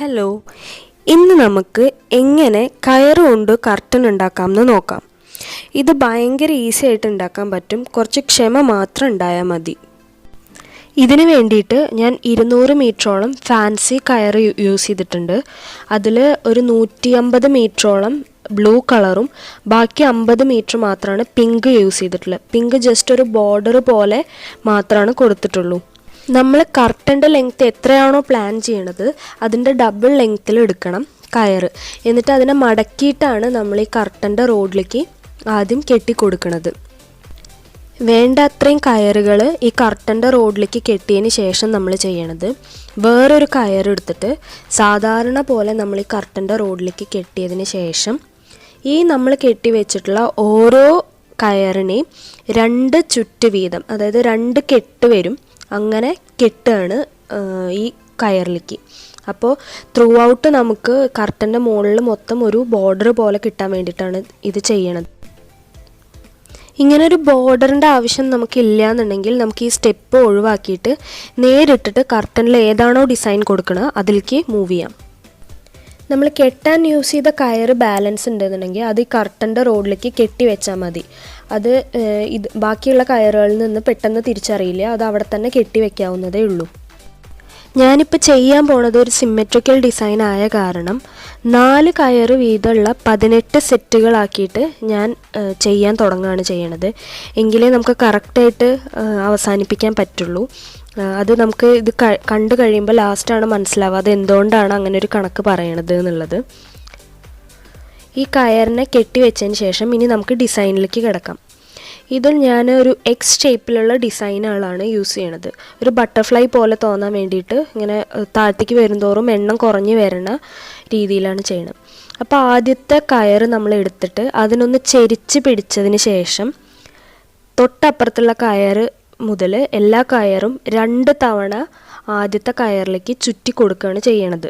Hello, ഇന്ന് നമുക്ക് എങ്ങനെ കയറ് കൊണ്ട് കർട്ടൻ ഉണ്ടാക്കാമെന്ന് നോക്കാം. ഇത് ഭയങ്കര ഈസി ആയിട്ട് ഉണ്ടാക്കാൻ പറ്റും. കുറച്ച് ക്ഷമ മാത്രം ഉണ്ടായാൽ മതി. ഇതിന് വേണ്ടിയിട്ട് ഞാൻ 200 മീറ്ററോളം ഫാൻസി കയറ് യൂസ് ചെയ്തിട്ടുണ്ട്. അതിൽ ഒരു 150 മീറ്ററോളം ബ്ലൂ കളറും ബാക്കി 50 മീറ്റർ മാത്രമാണ് പിങ്ക് യൂസ് ചെയ്തിട്ടുള്ളത്. പിങ്ക് ജസ്റ്റ് ഒരു ബോർഡർ പോലെ മാത്രമാണ് കൊടുത്തിട്ടുള്ളൂ. നമ്മൾ കർട്ടൻ്റെ ലെങ്ത്ത് എത്രയാണോ പ്ലാൻ ചെയ്യണത് അതിൻ്റെ ഡബിൾ ലെങ്ത്തിൽ എടുക്കണം കയറ്. എന്നിട്ട് അതിനെ മടക്കിയിട്ടാണ് നമ്മൾ ഈ കർട്ടൻ്റെ റോഡിലേക്ക് ആദ്യം കെട്ടി കൊടുക്കുന്നത്. വേണ്ട അത്രയും കയറുകൾ ഈ കർട്ടൻ്റെ റോഡിലേക്ക് കെട്ടിയതിന് ശേഷം നമ്മൾ ചെയ്യണത്, വേറൊരു കയറെടുത്തിട്ട് സാധാരണ പോലെ നമ്മൾ ഈ കർട്ടൻ്റെ റോഡിലേക്ക് കെട്ടിയതിന് ശേഷം ഈ നമ്മൾ കെട്ടി വെച്ചിട്ടുള്ള ഓരോ കയറിനെയും 2 ചുറ്റ് വീതം, അതായത് 2 കെട്ട് വരും, അങ്ങനെ കെട്ടാണ് ഈ കയറിലേക്ക്. അപ്പോൾ ത്രൂ ഔട്ട് നമുക്ക് കർട്ടൻ്റെ മുകളിൽ മൊത്തം ഒരു ബോർഡർ പോലെ കിട്ടാൻ വേണ്ടിയിട്ടാണ് ഇത് ചെയ്യണത്. ഇങ്ങനൊരു ബോർഡറിൻ്റെ ആവശ്യം നമുക്കില്ല എന്നുണ്ടെങ്കിൽ നമുക്ക് ഈ സ്റ്റെപ്പ് ഒഴിവാക്കിയിട്ട് നേരിട്ടിട്ട് കർട്ടനിൽ ഏതാണോ ഡിസൈൻ കൊടുക്കുന്നത് അതിലേക്ക് മൂവ് ചെയ്യാം. നമ്മൾ കെട്ടാൻ യൂസ് ചെയ്ത കയറ് ബാലൻസ് ഉണ്ടെന്നുണ്ടെങ്കിൽ അത് ഈ കർട്ടൻ്റെ റോഡിലേക്ക് കെട്ടി വെച്ചാൽ മതി. അത് ബാക്കിയുള്ള കയറുകളിൽ നിന്ന് പെട്ടെന്ന് തിരിച്ചറിയില്ല, അത് അവിടെ തന്നെ കെട്ടി വെക്കാവുന്നതേ ഉള്ളൂ. ഞാനിപ്പോൾ ചെയ്യാൻ പോണത് ഒരു സിമെട്രിക്കൽ ഡിസൈൻ ആയ കാരണം 4 കയറ് വീതമുള്ള 18 സെറ്റുകളാക്കിയിട്ട് ഞാൻ ചെയ്യാൻ തുടങ്ങുകയാണ് ചെയ്യണത്. എങ്കിലേ നമുക്ക് കറക്റ്റായിട്ട് അവസാനിപ്പിക്കാൻ പറ്റുള്ളൂ. അത് നമുക്ക് ഇത് കണ്ടു കഴിയുമ്പോൾ ലാസ്റ്റാണ് മനസ്സിലാവുക അത് എന്തുകൊണ്ടാണ് അങ്ങനെ ഒരു കണക്ക് പറയണത് എന്നുള്ളത്. ഈ കയറിനെ കെട്ടി വെച്ചതിന് ശേഷം ഇനി നമുക്ക് ഡിസൈനിലേക്ക് കിടക്കാം. ഇതിൽ ഞാൻ ഒരു എക്സ് ഷേപ്പിലുള്ള ഡിസൈനുകളാണ് യൂസ് ചെയ്യണത്. ഒരു ബട്ടർഫ്ലൈ പോലെ തോന്നാൻ വേണ്ടിയിട്ട് ഇങ്ങനെ താഴത്തേക്ക് വരുന്തോറും എണ്ണം കുറഞ്ഞു വരുന്ന രീതിയിലാണ് ചെയ്യണത്. അപ്പോൾ ആദ്യത്തെ കയറ് നമ്മൾ എടുത്തിട്ട് അതിനൊന്ന് ചെരിച്ച് പിടിച്ചതിന് ശേഷം തൊട്ടപ്പുറത്തുള്ള കയറ് മുതൽ എല്ലാ കയറും 2 തവണ ആദ്യത്തെ കയറിലേക്ക് ചുറ്റി കൊടുക്കുകയാണ് ചെയ്യണത്.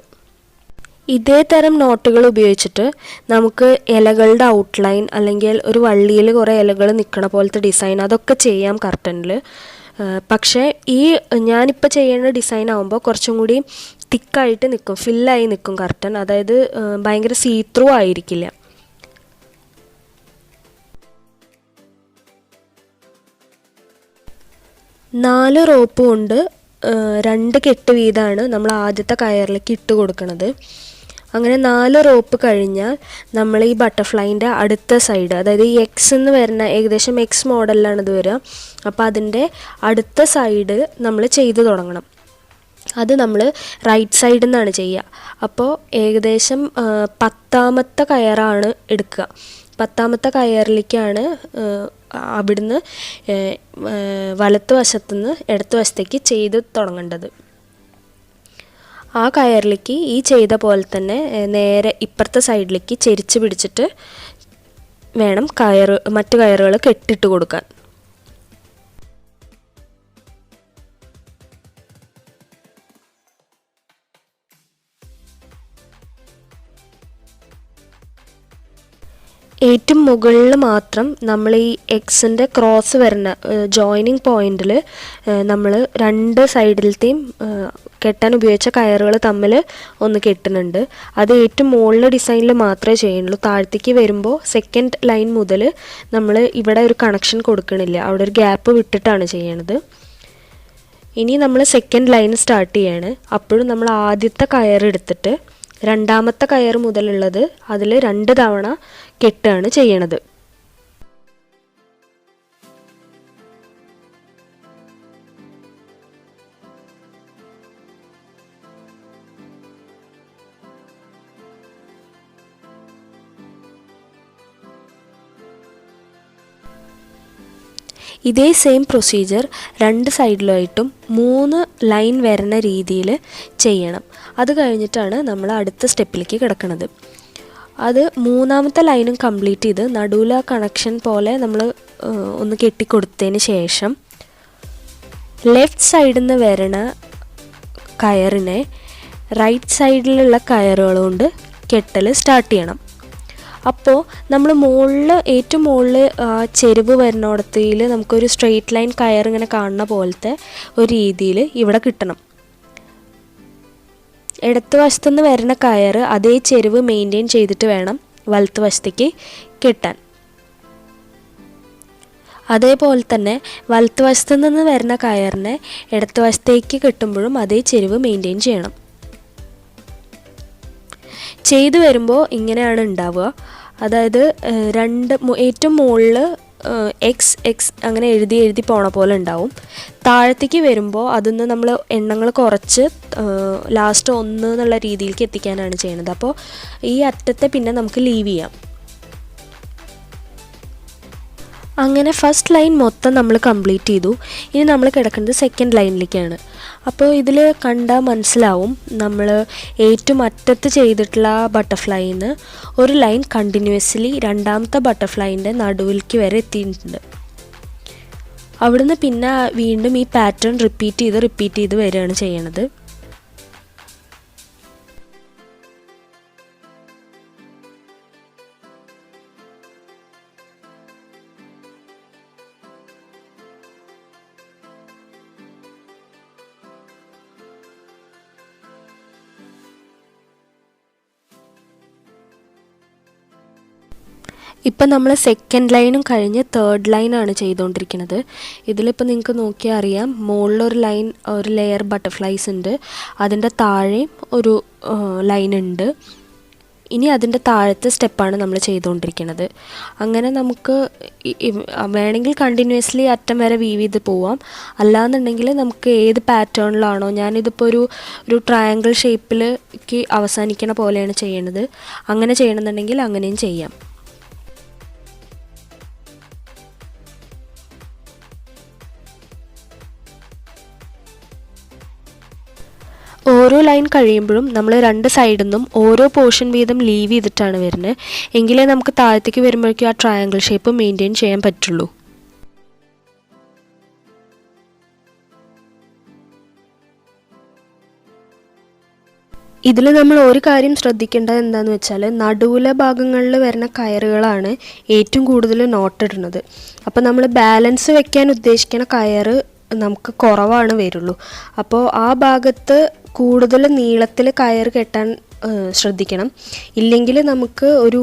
ഇതേ തരം നോട്ടുകൾ ഉപയോഗിച്ചിട്ട് നമുക്ക് ഇലകളുടെ ഔട്ട്ലൈൻ അല്ലെങ്കിൽ ഒരു വള്ളിയിൽ കുറേ ഇലകൾ നിൽക്കണ പോലത്തെ ഡിസൈൻ അതൊക്കെ ചെയ്യാം കർട്ടനിൽ. പക്ഷേ ഈ ഞാനിപ്പോൾ ചെയ്യുന്ന ഡിസൈൻ ആകുമ്പോൾ കുറച്ചും കൂടി തിക്കായിട്ട് നിൽക്കും, ഫില്ലായി നിൽക്കും കർട്ടൻ. അതായത് ഭയങ്കര സീ ത്രൂ ആയിരിക്കില്ല. നാല് റോപ്പ് കൊണ്ട് 2 കെട്ട് വീതമാണ് നമ്മൾ ആദ്യത്തെ കയറിലേക്ക് ഇട്ട് കൊടുക്കുന്നത്. അങ്ങനെ 4 റോപ്പ് കഴിഞ്ഞാൽ നമ്മൾ ഈ ബട്ടർഫ്ലൈൻ്റെ അടുത്ത സൈഡ്, അതായത് ഈ എക്സ് എന്ന് വരുന്ന ഏകദേശം എക്സ് മോഡലിലാണ് ഇത് വരിക. അപ്പോൾ അതിൻ്റെ അടുത്ത സൈഡ് നമ്മൾ ചെയ്ത് തുടങ്ങണം. അത് നമ്മൾ റൈറ്റ് സൈഡിൽ നിന്നാണ് ചെയ്യുക. അപ്പോൾ ഏകദേശം 10ാമത്തെ കയറാണ് എടുക്കുക. 10ാമത്തെ കയറിലേക്കാണ് അവിടുന്ന് വലത്ത് വശത്തുനിന്ന് ഇടത്ത് വശത്തേക്ക് ചെയ്ത് തുടങ്ങേണ്ടത്. ആ കയറിലേക്ക് ഈ ചെയ്ത പോലെ തന്നെ നേരെ ഇപ്പുറത്തെ സൈഡിലേക്ക് ചെരിച്ച് പിടിച്ചിട്ട് വേണം മറ്റു കയറുകൾ കെട്ടിട്ട് കൊടുക്കാൻ. ഏറ്റവും മുകളിൽ മാത്രം നമ്മൾ ഈ എക്സിൻ്റെ ക്രോസ് വരുന്ന ജോയിനിങ് പോയിന്റിൽ നമ്മൾ 2 സൈഡിലത്തെയും കെട്ടാൻ ഉപയോഗിച്ച കയറുകൾ തമ്മിൽ ഒന്ന് കെട്ടുന്നുണ്ട്. അത് ഏറ്റവും മുകളിലെ ഡിസൈനിൽ മാത്രമേ ചെയ്യുന്നുള്ളൂ. താഴത്തേക്ക് വരുമ്പോൾ സെക്കൻഡ് ലൈൻ മുതൽ നമ്മൾ ഇവിടെ ഒരു കണക്ഷൻ കൊടുക്കണില്ല, അവിടെ ഒരു ഗ്യാപ്പ് വിട്ടിട്ടാണ് ചെയ്യണത്. ഇനി നമ്മൾ സെക്കൻഡ് ലൈൻ സ്റ്റാർട്ട് ചെയ്യാണ്. അപ്പോഴും നമ്മൾ ആദ്യത്തെ കയറെടുത്തിട്ട് 2ാമത്തെ കയർ മുതലുള്ളത് അതിൽ 2 തവണ കെട്ടാണ് ചെയ്യണത്. ഇതേ സെയിം പ്രൊസീജിയർ 2 സൈഡിലായിട്ടും 3 ലൈൻ വരുന്ന രീതിയിൽ ചെയ്യണം. അത് കഴിഞ്ഞിട്ടാണ് നമ്മൾ അടുത്ത സ്റ്റെപ്പിലേക്ക് കിടക്കുന്നത്. അത് 3ാമത്തെ ലൈനും കംപ്ലീറ്റ് ചെയ്ത് നടുവില കണക്ഷൻ പോലെ നമ്മൾ ഒന്ന് കെട്ടിക്കൊടുത്തതിന് ശേഷം ലെഫ്റ്റ് സൈഡിൽ നിന്ന് വരണ കയറിനെ റൈറ്റ് സൈഡിലുള്ള കയറുകൾ കൊണ്ട് കെട്ടൽ സ്റ്റാർട്ട് ചെയ്യണം. അപ്പോൾ നമ്മൾ ഏറ്റവും മുകളിൽ ചെരുവ് വരുന്നിടത്തിൽ നമുക്കൊരു സ്ട്രെയിറ്റ് ലൈൻ കയർ ഇങ്ങനെ കാണുന്ന പോലത്തെ ഒരു രീതിയിൽ ഇവിടെ കിട്ടണം. ഇടത്ത് വശത്തുനിന്ന് വരുന്ന കയർ അതേ ചെരിവ് മെയിൻറ്റെയിൻ ചെയ്തിട്ട് വേണം വലത്ത് വശത്തേക്ക് കെട്ടാൻ. അതേപോലെ തന്നെ വലത്ത് വശത്തു നിന്ന് വരുന്ന കയറിനെ ഇടത്ത് വശത്തേക്ക് കെട്ടുമ്പോഴും അതേ ചെരിവ് മെയിൻറ്റെയിൻ ചെയ്യണം. ചെയ്തു വരുമ്പോൾ ഇങ്ങനെയാണ് ഉണ്ടാവുക. അതായത് ഏറ്റവും മുകളിൽ എക്സ് അങ്ങനെ എഴുതി പോണ പോലെ ഉണ്ടാവും. താഴത്തേക്ക് വരുമ്പോൾ അതിന്ന് നമ്മൾ എണ്ണങ്ങൾ കുറച്ച് ലാസ്റ്റ് 1 എന്നുള്ള രീതിയിലേക്ക് എത്തിക്കാനാണ് ചെയ്യുന്നത്. അപ്പോൾ ഈ അറ്റത്തെ പിന്നെ നമുക്ക് ലീവ് ചെയ്യാം. അങ്ങനെ ഫസ്റ്റ് ലൈൻ മൊത്തം നമ്മൾ കംപ്ലീറ്റ് ചെയ്തു. ഇനി നമ്മൾ കിടക്കുന്നത് സെക്കൻഡ് ലൈനിലേക്കാണ്. അപ്പോൾ ഇതിൽ കണ്ടാൽ മനസ്സിലാവും നമ്മൾ ഏറ്റവും അറ്റത്ത് ചെയ്തിട്ടുള്ള ബട്ടർഫ്ലൈന്ന് ഒരു ലൈൻ കണ്ടിന്യൂസ്ലി രണ്ടാമത്തെ ബട്ടർഫ്ലൈൻ്റെ നടുവിലേക്ക് വരെ എത്തിയിട്ടുണ്ട്. അവിടുന്ന് പിന്നെ വീണ്ടും ഈ പാറ്റേൺ റിപ്പീറ്റ് ചെയ്ത് വരികയാണ് ചെയ്യണത്. ഇപ്പം നമ്മൾ സെക്കൻഡ് ലൈനും കഴിഞ്ഞ് തേർഡ് ലൈനാണ് ചെയ്തുകൊണ്ടിരിക്കുന്നത്. ഇതിലിപ്പോൾ നിങ്ങൾക്ക് നോക്കിയാൽ അറിയാം, മുകളിലൊരു ഒരു ലെയർ ബട്ടർഫ്ലൈസ് ഉണ്ട്, അതിൻ്റെ താഴെയും ഒരു ലൈൻ ഉണ്ട്. ഇനി അതിൻ്റെ താഴത്തെ സ്റ്റെപ്പാണ് നമ്മൾ ചെയ്തുകൊണ്ടിരിക്കുന്നത്. അങ്ങനെ നമുക്ക് വേണമെങ്കിൽ കണ്ടിന്യൂസ്ലി അറ്റം വരെ വീവ് ചെയ്ത് പോവാം. അല്ലാന്നുണ്ടെങ്കിൽ നമുക്ക് ഏത് പാറ്റേണിലാണോ, ഞാനിതിപ്പോൾ ഒരു ട്രയാങ്കിൾ ഷേപ്പിലേക്ക് അവസാനിക്കണ പോലെയാണ് ചെയ്യണത്, അങ്ങനെ ചെയ്യണമെന്നുണ്ടെങ്കിൽ അങ്ങനെയും ചെയ്യാം. ഓരോ ലൈൻ കഴിയുമ്പോഴും നമ്മൾ 2 സൈഡിൽ നിന്നും ഓരോ പോർഷൻ വീതം ലീവ് ചെയ്തിട്ടാണ് വരുന്നത്. എങ്കിലേ നമുക്ക് താഴത്തേക്ക് വരുമ്പോഴേക്കും ആ ട്രയാങ്കിൾ ഷേപ്പ് മെയിൻറ്റെയിൻ ചെയ്യാൻ പറ്റുള്ളൂ. ഇതിൽ നമ്മൾ ഒരു കാര്യം ശ്രദ്ധിക്കേണ്ടത് എന്താണെന്ന് വെച്ചാൽ, നടുവിലെ ഭാഗങ്ങളിൽ വരുന്ന കയറുകളാണ് ഏറ്റവും കൂടുതൽ നോട്ടിടുന്നത്. അപ്പോൾ നമ്മൾ ബാലൻസ് വെക്കാൻ ഉദ്ദേശിക്കുന്ന കയറ് നമുക്ക് കുറവാണ് വരുള്ളൂ. അപ്പോൾ ആ ഭാഗത്ത് കൂടുതൽ നീളത്തിൽ കയർ കെട്ടാൻ ശ്രദ്ധിക്കണം. ഇല്ലെങ്കിൽ നമുക്ക് ഒരു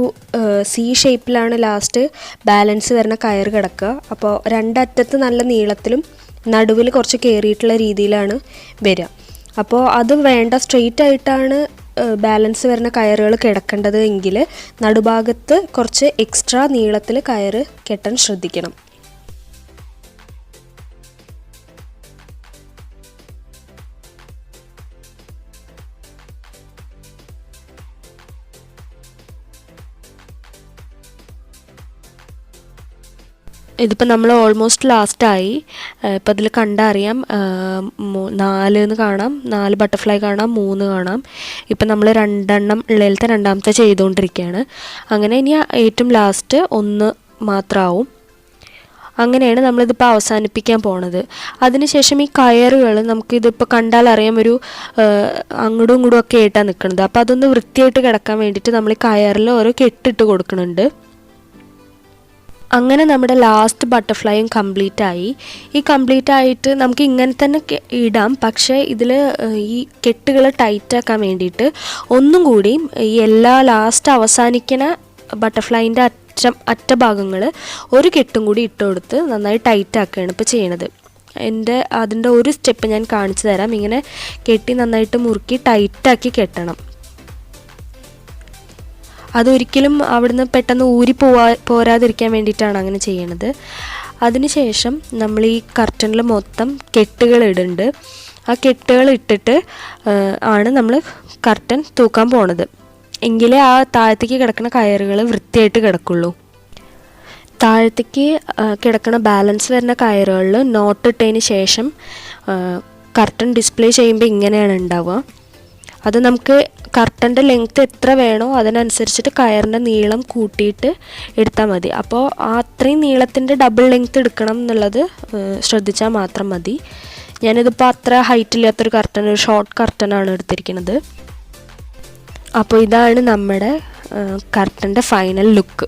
സി ഷേപ്പിലാണ് ലാസ്റ്റ് ബാലൻസ് വരുന്ന കയർ കിടക്കുക. അപ്പോൾ രണ്ടറ്റത്ത് നല്ല നീളത്തിലും നടുവിൽ കുറച്ച് കയറിയിട്ടുള്ള രീതിയിലാണ് വരിക. അപ്പോൾ അത് വേണ്ട, സ്ട്രെയിറ്റ് ആയിട്ടാണ് ബാലൻസ് വരുന്ന കയറുകൾ കിടക്കേണ്ടത് എങ്കിൽ നടുഭാഗത്ത് കുറച്ച് എക്സ്ട്രാ നീളത്തിൽ കയർ കെട്ടാൻ ശ്രദ്ധിക്കണം. ഇതിപ്പോൾ നമ്മൾ ഓൾമോസ്റ്റ് ലാസ്റ്റായി. ഇപ്പോൾ അതിൽ കണ്ടറിയാം 4 എന്ന് കാണാം, 4 ബട്ടർഫ്ലൈ കാണാം, 3 കാണാം. ഇപ്പം നമ്മൾ 2 എണ്ണം ഉള്ളതിലത്തെ രണ്ടാമത്തെ ചെയ്തുകൊണ്ടിരിക്കുകയാണ്. അങ്ങനെ ഇനി ഏറ്റവും ലാസ്റ്റ് 1 മാത്രമാവും. അങ്ങനെയാണ് നമ്മളിതിപ്പോൾ അവസാനിപ്പിക്കാൻ പോണത്. അതിനുശേഷം ഈ കയറുകൾ നമുക്കിതിപ്പോൾ കണ്ടാലറിയാം ഒരു അങ്ങോട്ടും ഇങ്ങോട്ടും ഒക്കെ ആയിട്ടാണ് നിൽക്കുന്നത്. അപ്പോൾ അതൊന്ന് വൃത്തിയായിട്ട് കിടക്കാൻ വേണ്ടിയിട്ട് നമ്മൾ ഈ കയറിൽ ഓരോ കെട്ടിട്ട് കൊടുക്കുന്നുണ്ട്. അങ്ങനെ നമ്മുടെ ലാസ്റ്റ് ബട്ടർഫ്ലൈയും കംപ്ലീറ്റ് ആയി. ഈ കംപ്ലീറ്റ് ആയിട്ട് നമുക്ക് ഇങ്ങനെ തന്നെ ഇടാം, പക്ഷേ ഇതിൽ ഈ കെട്ടുകൾ ടൈറ്റാക്കാൻ വേണ്ടിയിട്ട് ഒന്നും കൂടി ഈ എല്ലാ ലാസ്റ്റ് അവസാനിക്കുന്ന ബട്ടർഫ്ലൈൻ്റെ അറ്റഭാഗങ്ങൾ ഒരു കെട്ടും കൂടി ഇട്ട് കൊടുത്ത് നന്നായി ടൈറ്റാക്കുകയാണ് ഇപ്പോൾ ചെയ്യണത്. അതിൻ്റെ ഒരു സ്റ്റെപ്പ് ഞാൻ കാണിച്ചു തരാം. ഇങ്ങനെ കെട്ടി നന്നായിട്ട് മുറുക്കി ടൈറ്റാക്കി കെട്ടണം. അതൊരിക്കലും അവിടുന്ന് പെട്ടെന്ന് പോരാതിരിക്കാൻ വേണ്ടിയിട്ടാണ് അങ്ങനെ ചെയ്യണത്. അതിനുശേഷം നമ്മൾ ഈ കർട്ടനിൽ മൊത്തം കെട്ടുകൾ ഇടുന്നുണ്ട്. ആ കെട്ടുകൾ ഇട്ടിട്ട് ആണ് നമ്മൾ കർട്ടൻ തൂക്കാൻ പോണത്. എങ്കിലേ ആ താഴത്തേക്ക് കിടക്കുന്ന കയറുകൾ വൃത്തിയായിട്ട് കിടക്കുള്ളൂ. താഴത്തേക്ക് കിടക്കുന്ന ബാലൻസ് വരുന്ന കയറുകളിൽ നോട്ടിട്ടതിന് ശേഷം കർട്ടൻ ഡിസ്പ്ലേ ചെയ്യുമ്പോൾ ഇങ്ങനെയാണ് ഉണ്ടാവുക. അത് നമുക്ക് കർട്ടൻ്റെ ലെങ്ത്ത് എത്ര വേണോ അതിനനുസരിച്ചിട്ട് കയറിൻ്റെ നീളം കൂട്ടിയിട്ട് എടുത്താൽ മതി. അപ്പോൾ അത്രയും നീളത്തിൻ്റെ ഡബിൾ ലെങ്ത്ത് എടുക്കണം എന്നുള്ളത് ശ്രദ്ധിച്ചാൽ മാത്രം മതി. ഞാനിതിപ്പോൾ അത്ര ഹൈറ്റ് ഇല്ലാത്തൊരു കർട്ടൻ, ഒരു ഷോർട്ട് കർട്ടനാണ് എടുത്തിരിക്കുന്നത്. അപ്പോൾ ഇതാണ് നമ്മുടെ കർട്ടൻ്റെ ഫൈനൽ ലുക്ക്.